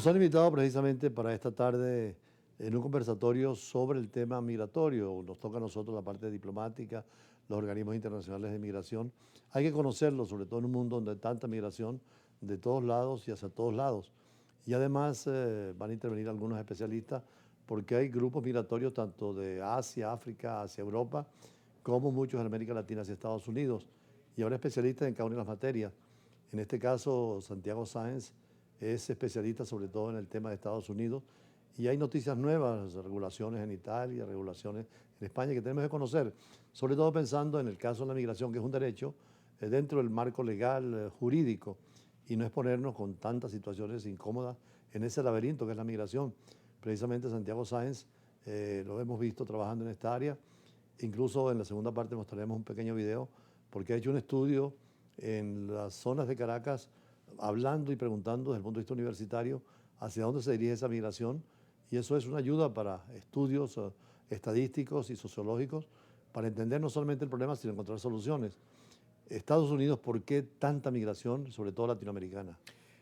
Nos han invitado precisamente para esta tarde en un conversatorio sobre el tema migratorio. Nos toca a nosotros la parte diplomática, los organismos internacionales de migración. Hay que conocerlos, sobre todo en un mundo donde hay tanta migración de todos lados y hacia todos lados. Y además van a intervenir algunos especialistas porque hay grupos migratorios tanto de Asia, África, hacia Europa, como muchos en América Latina hacia Estados Unidos. Y habrá especialistas en cada una de las materias. En este caso, Santiago Sáenz es especialista sobre todo en el tema de Estados Unidos y hay noticias nuevas, regulaciones en Italia, regulaciones en España que tenemos que conocer, sobre todo pensando en el caso de la migración, que es un derecho dentro del marco legal, jurídico, y no exponernos con tantas situaciones incómodas en ese laberinto que es la migración. Precisamente Santiago Sáenz lo hemos visto trabajando en esta área, incluso en la segunda parte mostraremos un pequeño video porque ha hecho un estudio en las zonas de Caracas hablando y preguntando desde el punto de vista universitario hacia dónde se dirige esa migración, y eso es una ayuda para estudios estadísticos y sociológicos para entender no solamente el problema, sino encontrar soluciones. Estados Unidos, ¿por qué tanta migración, sobre todo latinoamericana?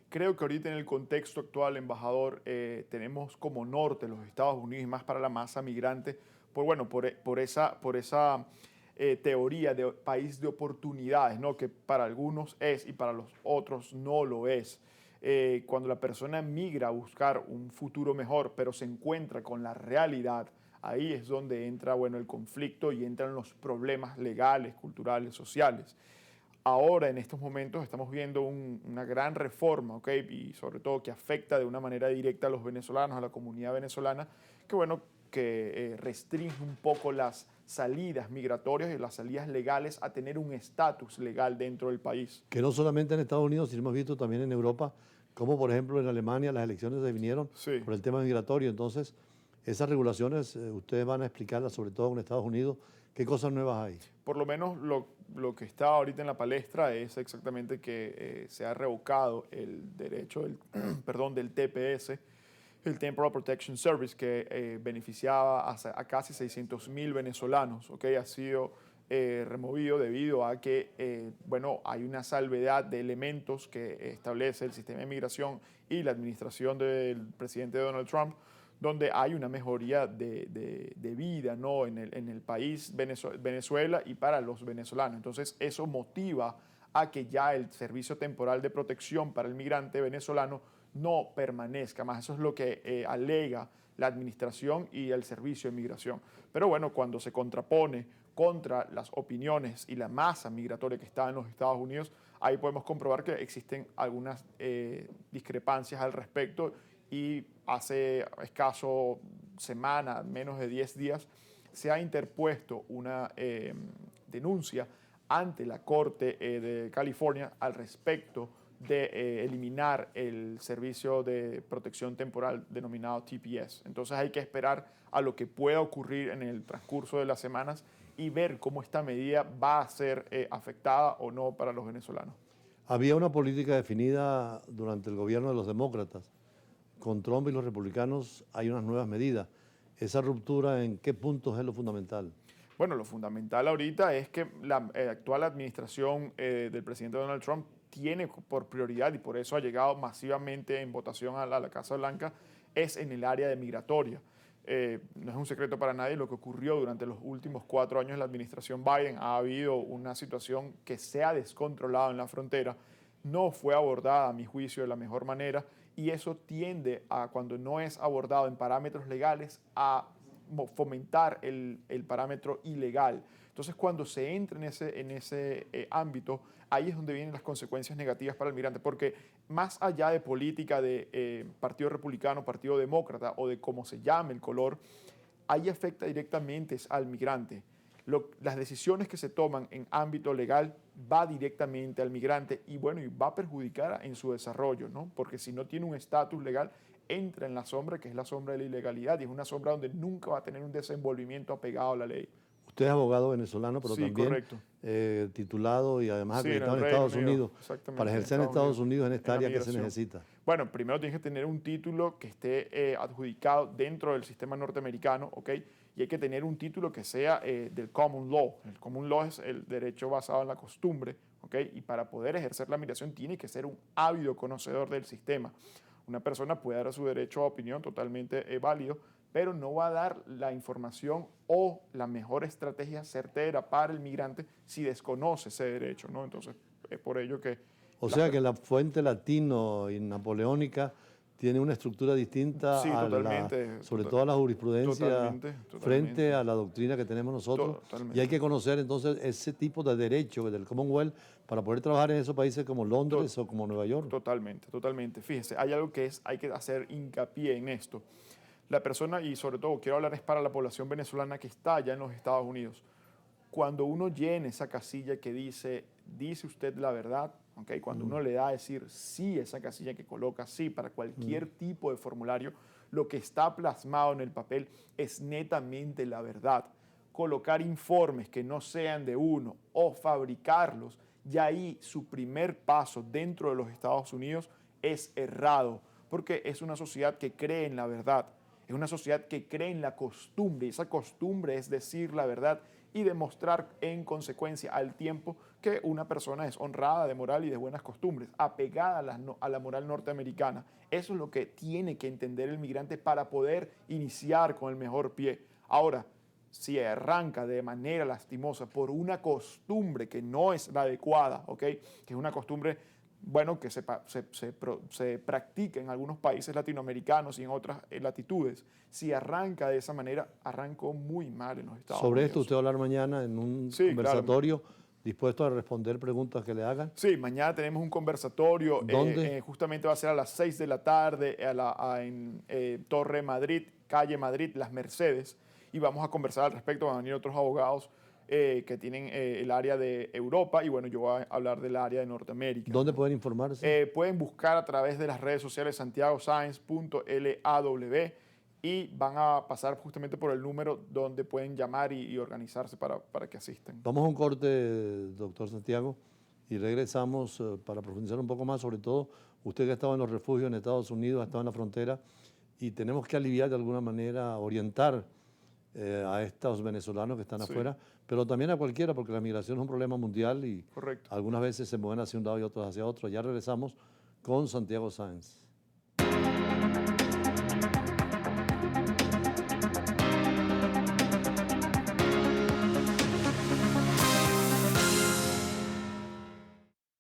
Creo que ahorita en el contexto actual, embajador, tenemos como norte los Estados Unidos y más para la masa migrante, por esa teoría de país de oportunidades, ¿no? Que para algunos es y para los otros no lo es. Cuando la persona migra a buscar un futuro mejor, pero se encuentra con la realidad, ahí es donde entra, bueno, el conflicto y entran los problemas legales, culturales, sociales. Ahora, en estos momentos, estamos viendo una gran reforma, ¿ok? Y sobre todo que afecta de una manera directa a los venezolanos, a la comunidad venezolana, que bueno, que restringe un poco las salidas migratorias y las salidas legales a tener un estatus legal dentro del país. Que no solamente en Estados Unidos, sino hemos visto también en Europa, como por ejemplo en Alemania las elecciones se vinieron Sí. por el tema migratorio. Entonces, esas regulaciones ustedes van a explicarlas, sobre todo en Estados Unidos, qué cosas nuevas hay. Por lo menos lo que está ahorita en la palestra es exactamente que se ha revocado el derecho perdón, del TPS, el Temporal Protection Service, que beneficiaba a casi 600.000 venezolanos, ¿ok? Ha sido removido debido a que, bueno, hay una salvedad de elementos que establece el sistema de migración y la administración del presidente Donald Trump, donde hay una mejoría de vida, ¿no? En el país Venezuela y para los venezolanos. Entonces, eso motiva a que ya el servicio temporal de protección para el migrante venezolano no permanezca más. Eso es lo que alega la administración y el servicio de migración. Pero bueno, cuando se contrapone contra las opiniones y la masa migratoria que está en los Estados Unidos, ahí podemos comprobar que existen algunas discrepancias al respecto, y hace escaso semana, menos de 10 días, se ha interpuesto una denuncia ante la Corte de California al respecto de eliminar el servicio de protección temporal denominado TPS. Entonces hay que esperar a lo que pueda ocurrir en el transcurso de las semanas y ver cómo esta medida va a ser afectada o no para los venezolanos. Había una política definida durante el gobierno de los demócratas. Con Trump y los republicanos hay unas nuevas medidas. ¿Esa ruptura en qué puntos es lo fundamental? Bueno, lo fundamental ahorita es que la actual administración del presidente Donald Trump tiene por prioridad, y por eso ha llegado masivamente en votación a la Casa Blanca, es en el área de migratoria. No es un secreto para nadie lo que ocurrió durante los últimos 4 años de la administración Biden. Ha habido una situación que se ha descontrolado en la frontera, no fue abordada, a mi juicio, de la mejor manera, y eso tiende a, cuando no es abordado en parámetros legales, a fomentar el parámetro ilegal. Entonces, cuando se entra en ese ámbito, ahí es donde vienen las consecuencias negativas para el migrante, porque más allá de política de Partido Republicano, Partido Demócrata o de cómo se llame el color, ahí afecta directamente al migrante. Las decisiones que se toman en ámbito legal va directamente al migrante y bueno, y va a perjudicar en su desarrollo, ¿no? Porque si no tiene un estatus legal, entra en la sombra que es la sombra de la ilegalidad, y es una sombra donde nunca va a tener un desenvolvimiento apegado a la ley. Usted es abogado venezolano, pero Sí, también correcto. titulado y además Sí, en acreditado el en Reino Estados Unido, Unidos. Para exactamente, en ejercer en Estados Estados Unidos, Unidos en esta en la área, ¿qué se migración. necesita? Bueno, primero tienes que tener un título que esté adjudicado dentro del sistema norteamericano, ¿ok? Y hay que tener un título que sea del common law. El common law es el derecho basado en la costumbre, ¿ok? Y para poder ejercer la migración tiene que ser un ávido conocedor del sistema. Una persona puede dar su derecho a opinión totalmente válido, pero no va a dar la información o la mejor estrategia certera para el migrante si desconoce ese derecho, ¿no? Entonces, es por ello que... O sea que la fuente latino y napoleónica tiene una estructura distinta Sí, a totalmente. sobre todo a la jurisprudencia Totalmente. frente a la doctrina que tenemos nosotros. Totalmente. Y hay que conocer entonces ese tipo de derecho del Commonwealth para poder trabajar en esos países como Londres o como Nueva York. Totalmente. Fíjese, hay algo que hay que hacer hincapié en esto. La persona, y sobre todo quiero hablar es para la población venezolana que está allá en los Estados Unidos. Cuando uno llena esa casilla que dice usted la verdad, ¿okay? Cuando uno le da a decir sí, esa casilla que coloca sí para cualquier tipo de formulario, lo que está plasmado en el papel es netamente la verdad. Colocar informes que no sean de uno o fabricarlos, ya ahí su primer paso dentro de los Estados Unidos es errado, porque es una sociedad que cree en la verdad, es una sociedad que cree en la costumbre, y esa costumbre es decir la verdad y demostrar en consecuencia al tiempo que una persona es honrada, de moral y de buenas costumbres, apegada a la moral norteamericana. Eso es lo que tiene que entender el migrante para poder iniciar con el mejor pie. Ahora, si arranca de manera lastimosa por una costumbre que no es la adecuada, ¿ok? Que es una costumbre, bueno, que se practica en algunos países latinoamericanos y en otras latitudes. Si arranca de esa manera, arrancó muy mal en los Estados Unidos. Sobre esto usted va a hablar mañana en un conversatorio, dispuesto a responder preguntas que le hagan. Sí, mañana tenemos un conversatorio. ¿Dónde? Justamente va a ser a las 6 de la tarde en Torre Madrid, calle Madrid, Las Mercedes. Y vamos a conversar al respecto. Van a venir otros abogados que tienen el área de Europa y bueno, yo voy a hablar del área de Norteamérica. ¿Dónde pueden informarse? Pueden buscar a través de las redes sociales santiagosaenz.law y van a pasar justamente por el número donde pueden llamar y organizarse para que asistan. Vamos a un corte, doctor Santiago, y regresamos para profundizar un poco más, sobre todo usted que ha estado en los refugios en Estados Unidos, ha estado en la frontera, y tenemos que aliviar de alguna manera, orientar a estos venezolanos que están afuera, pero también a cualquiera, porque la migración es un problema mundial y algunas veces se mueven hacia un lado y otros hacia otro. Ya regresamos con Santiago Sáenz.